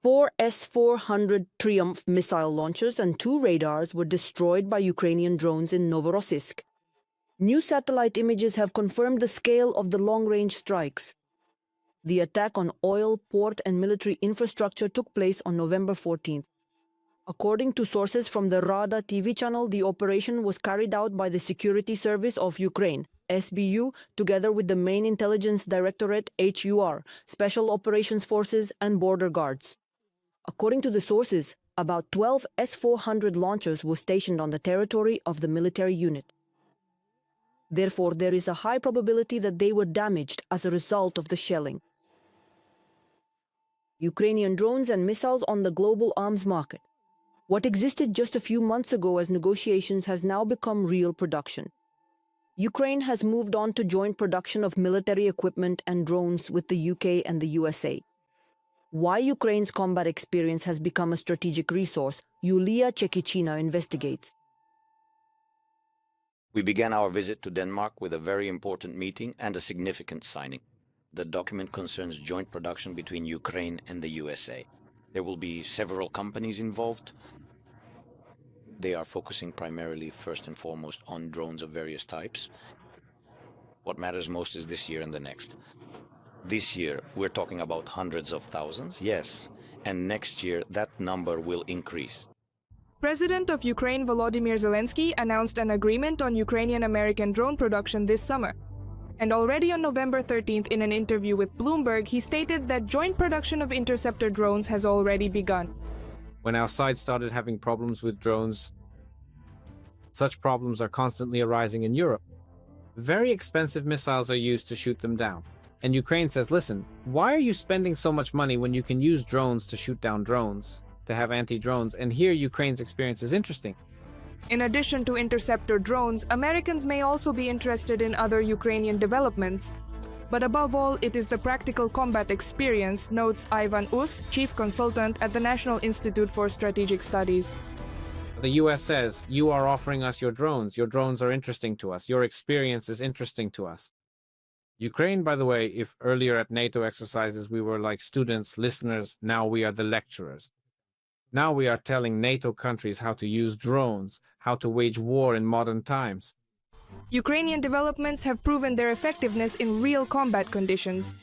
4 S-400 Triumf missile launchers and 2 radars were destroyed by Ukrainian drones in Novorossiysk. New satellite images have confirmed the scale of the long-range strikes. The attack on oil, port, and military infrastructure took place on November 14th. According to sources from the Rada TV channel, the operation was carried out by the Security Service of Ukraine, SBU, together with the main intelligence directorate, HUR, Special Operations Forces, and Border Guards. According to the sources, about 12 S-400 launchers were stationed on the territory of the military unit. Therefore, there is a high probability that they were damaged as a result of the shelling. Ukrainian drones and missiles on the global arms market. What existed just a few months ago as negotiations has now become real production. Ukraine has moved on to joint production of military equipment and drones with the UK and the USA. Why Ukraine's combat experience has become a strategic resource, Yulia Chekichina investigates. We began our visit to Denmark with a very important meeting and a significant signing. The document concerns joint production between Ukraine and the USA. There will be several companies involved. They are focusing primarily, first and foremost, on drones of various types. What matters most is this year and the next. This year, we're talking about hundreds of thousands, yes, and next year that number will increase. President of Ukraine Volodymyr Zelensky announced an agreement on Ukrainian-American drone production this summer. And already on November 13th, in an interview with Bloomberg, he stated that joint production of interceptor drones has already begun. When our side started having problems with drones, such problems are constantly arising in Europe. Very expensive missiles are used to shoot them down. And Ukraine says, listen, why are you spending so much money when you can use drones to shoot down drones, to have anti-drones? And here Ukraine's experience is interesting. In addition to interceptor drones, Americans may also be interested in other Ukrainian developments. But above all, it is the practical combat experience, notes Ivan Us, chief consultant at the National Institute for Strategic Studies. The US says, you are offering us your drones are interesting to us, your experience is interesting to us. Ukraine, by the way, if earlier at NATO exercises we were like students, listeners, now we are the lecturers. Now we are telling NATO countries how to use drones, how to wage war in modern times. Ukrainian developments have proven their effectiveness in real combat conditions.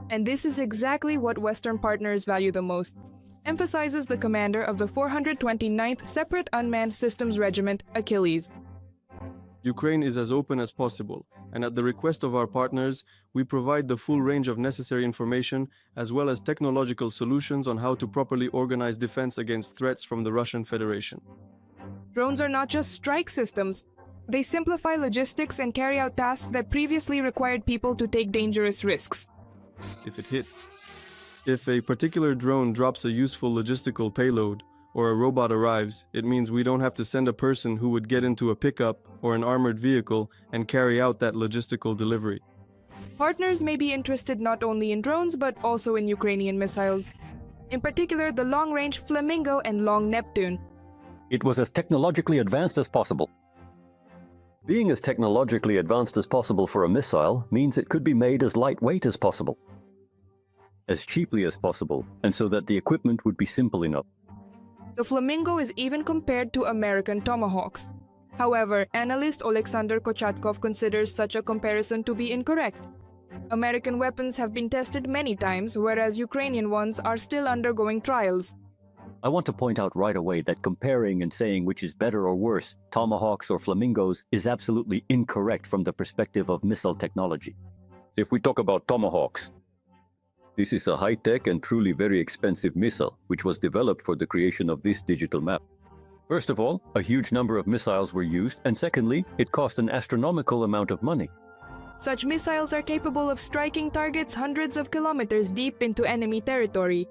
And this is exactly what Western partners value the most, emphasizes the commander of the 429th Separate Unmanned Systems Regiment, Achilles. Ukraine is as open as possible, and at the request of our partners, we provide the full range of necessary information as well as technological solutions on how to properly organize defense against threats from the Russian Federation. Drones are not just strike systems. They simplify logistics and carry out tasks that previously required people to take dangerous risks. If it hits. If a particular drone drops a useful logistical payload, or a robot arrives, it means we don't have to send a person who would get into a pickup or an armored vehicle and carry out that logistical delivery. Partners may be interested not only in drones but also in Ukrainian missiles. In particular, the long-range Flamingo and Long Neptune. It was as technologically advanced as possible. Being as technologically advanced as possible for a missile means it could be made as lightweight as possible, as cheaply as possible, and so that the equipment would be simple enough. The Flamingo is even compared to American Tomahawks. However, analyst Alexander Kochatkov considers such a comparison to be incorrect. American weapons have been tested many times, whereas Ukrainian ones are still undergoing trials. I want to point out right away that comparing and saying which is better or worse, Tomahawks or Flamingos, is absolutely incorrect from the perspective of missile technology. If we talk about Tomahawks, this is a high-tech and truly very expensive missile, which was developed for the creation of this digital map. First of all, a huge number of missiles were used, and secondly, it cost an astronomical amount of money. Such missiles are capable of striking targets hundreds of kilometers deep into enemy territory.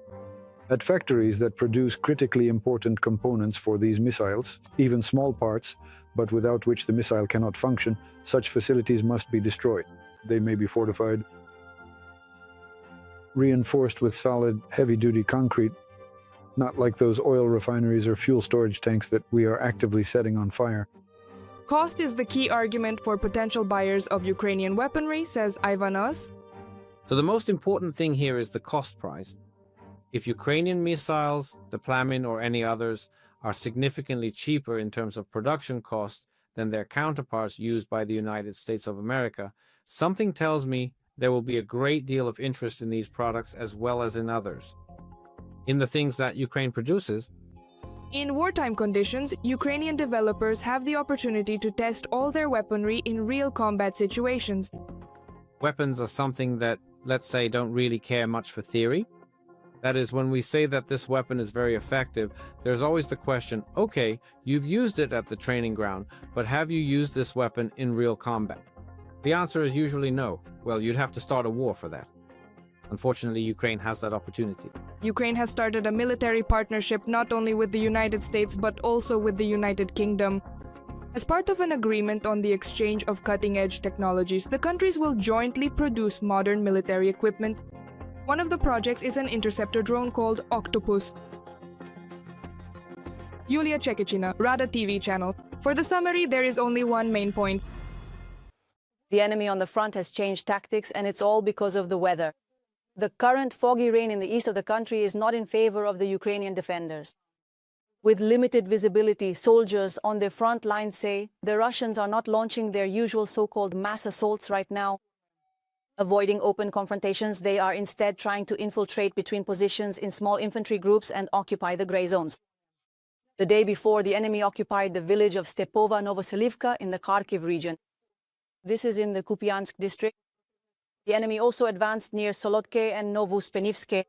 At factories that produce critically important components for these missiles, even small parts, but without which the missile cannot function, such facilities must be destroyed. They may be fortified, reinforced with solid, heavy-duty concrete, not like those oil refineries or fuel storage tanks that we are actively setting on fire. Cost is the key argument for potential buyers of Ukrainian weaponry, says Ivan Us. So the most important thing here is the cost price. If Ukrainian missiles, the Plamin or any others, are significantly cheaper in terms of production cost than their counterparts used by the United States of America, something tells me there will be a great deal of interest in these products as well as in others. In the things that Ukraine produces, In wartime conditions, Ukrainian developers have the opportunity to test all their weaponry in real combat situations. weapons are something that, let's say, don't really care much for theory. That is, when we say that this weapon is very effective, there's always the question, okay, you've used it at the training ground, but have you used this weapon in real combat? The answer is usually no. Well, you'd have to start a war for that. Unfortunately, Ukraine has that opportunity. Ukraine has started a military partnership not only with the United States but also with the United Kingdom. As part of an agreement on the exchange of cutting-edge technologies, the countries will jointly produce modern military equipment. One of the projects is an interceptor drone called Octopus. Yulia Chekichina, Rada TV channel. For the summary, there is only one main point. The enemy on the front has changed tactics, and it's all because of the weather. The current foggy rain in the east of the country is not in favor of the Ukrainian defenders. With limited visibility, soldiers on the front line say the Russians are not launching their usual so-called mass assaults right now. Avoiding open confrontations, they are instead trying to infiltrate between positions in small infantry groups and occupy the gray zones. The day before, the enemy occupied the village of Stepova Novorossiysk in the Kharkiv region. This is in the Kupiansk district. The enemy also advanced near Solodke and Novouspennivske.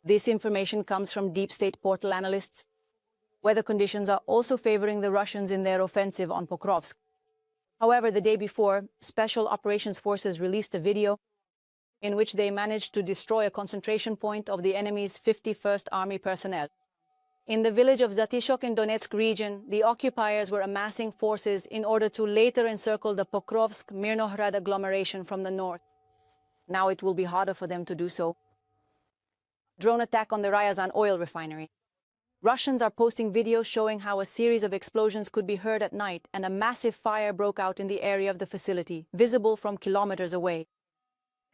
This information comes from deep state portal analysts. Weather conditions are also favoring the Russians in their offensive on Pokrovsk. However, the day before, Special Operations Forces released a video in which they managed to destroy a concentration point of the enemy's 51st Army personnel. In the village of Zatishok in Donetsk region, the occupiers were amassing forces in order to later encircle the Pokrovsk-Mirnohrad agglomeration from the north. Now it will be harder for them to do so. Drone attack on the Ryazan oil refinery. Russians are posting videos showing how a series of explosions could be heard at night and a massive fire broke out in the area of the facility, visible from kilometers away.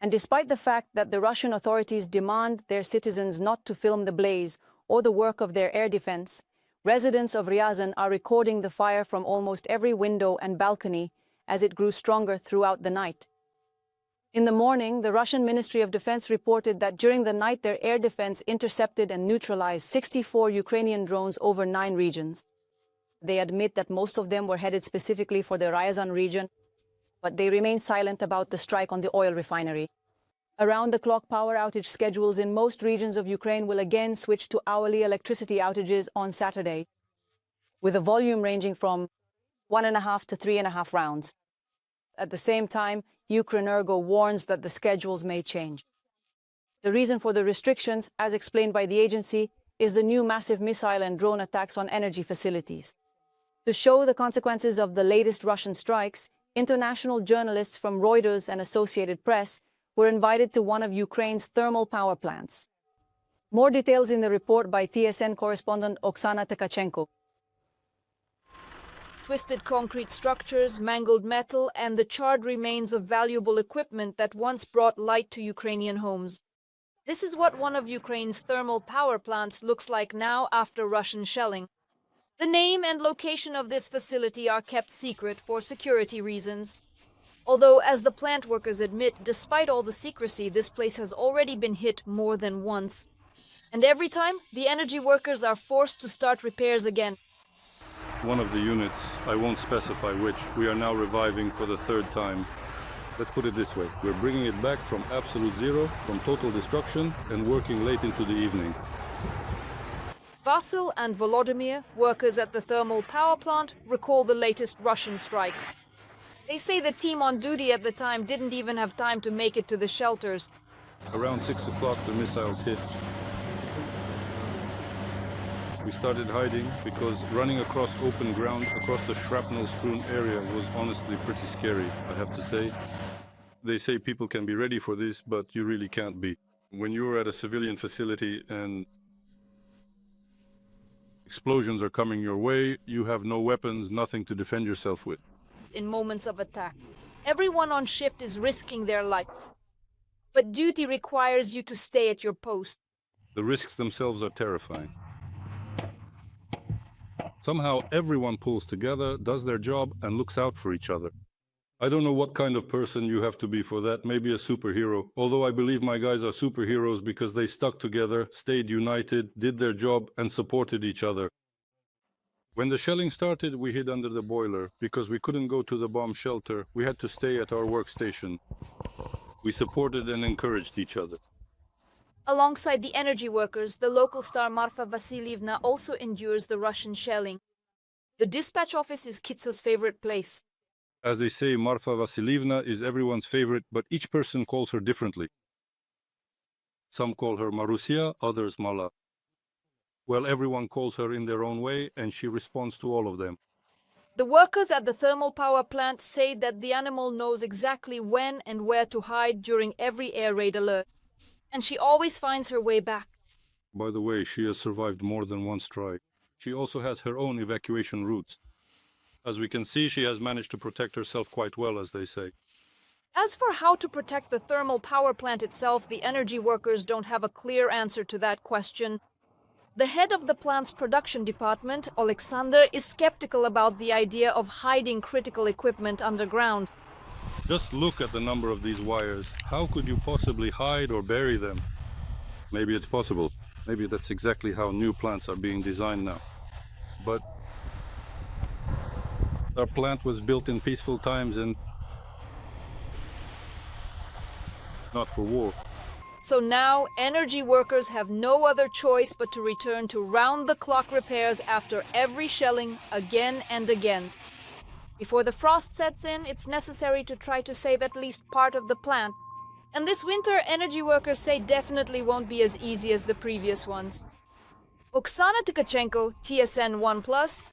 And despite the fact that the Russian authorities demand their citizens not to film the blaze or the work of their air defense, residents of Ryazan are recording the fire from almost every window and balcony as it grew stronger throughout the night. In the morning, the Russian Ministry of Defense reported that during the night their air defense intercepted and neutralized 64 Ukrainian drones over 9 regions. They admit that most of them were headed specifically for the Ryazan region, but they remain silent about the strike on the oil refinery. Around-the-clock power outage schedules in most regions of Ukraine will again switch to hourly electricity outages on Saturday, with a volume ranging from 1.5 to 3.5 rounds. At the same time, Ukrenergo warns that the schedules may change. The reason for the restrictions, as explained by the agency, is the new massive missile and drone attacks on energy facilities. To show the consequences of the latest Russian strikes, international journalists from Reuters and Associated Press were invited to one of Ukraine's thermal power plants. More details in the report by TSN correspondent Oksana Tkachenko. Twisted concrete structures, mangled metal, and the charred remains of valuable equipment that once brought light to Ukrainian homes. This is what one of Ukraine's thermal power plants looks like now after Russian shelling. The name and location of this facility are kept secret for security reasons. Although, as the plant workers admit, despite all the secrecy, this place has already been hit more than once. And every time, the energy workers are forced to start repairs again. One of the units, I won't specify which, we are now reviving for the 3rd time. Let's put it this way, we're bringing it back from absolute zero, from total destruction, and working late into the evening. Vasil and Volodymyr, workers at the thermal power plant, recall the latest Russian strikes. They say the team on duty at the time didn't even have time to make it to the shelters. Around 6 o'clock the missiles hit. We started hiding because running across open ground, across the shrapnel-strewn area was honestly pretty scary, I have to say. They say people can be ready for this, but you really can't be. When you're at a civilian facility and explosions are coming your way, you have no weapons, nothing to defend yourself with. In moments of attack, everyone on shift is risking their life. But duty requires you to stay at your post. The risks themselves are terrifying. Somehow everyone pulls together, does their job, and looks out for each other. I don't know what kind of person you have to be for that, maybe a superhero. Although I believe my guys are superheroes because they stuck together, stayed united, did their job, and supported each other. When the shelling started, we hid under the boiler. Because we couldn't go to the bomb shelter, we had to stay at our workstation. We supported and encouraged each other. Alongside the energy workers, the local star Marfa Vasilyevna also endures the Russian shelling. The dispatch office is Kitsa's favorite place. As they say, Marfa Vasilyevna is everyone's favorite, but each person calls her differently. Some call her Marusia, others Mala. Well, everyone calls her in their own way, and she responds to all of them. The workers at the thermal power plant say that the animal knows exactly when and where to hide during every air raid alert, and she always finds her way back. By the way, she has survived more than one strike. She also has her own evacuation routes. As we can see, she has managed to protect herself quite well, as they say. As for how to protect the thermal power plant itself, the energy workers don't have a clear answer to that question. The head of the plant's production department, Alexander, is skeptical about the idea of hiding critical equipment underground. Just look at the number of these wires. How could you possibly hide or bury them? Maybe it's possible. Maybe that's exactly how new plants are being designed now. But our plant was built in peaceful times and not for war. So now, energy workers have no other choice but to return to round-the-clock repairs after every shelling again and again. Before the frost sets in, it's necessary to try to save at least part of the plant. And this winter, energy workers say definitely won't be as easy as the previous ones. Oksana Tkachenko, TSN 1+,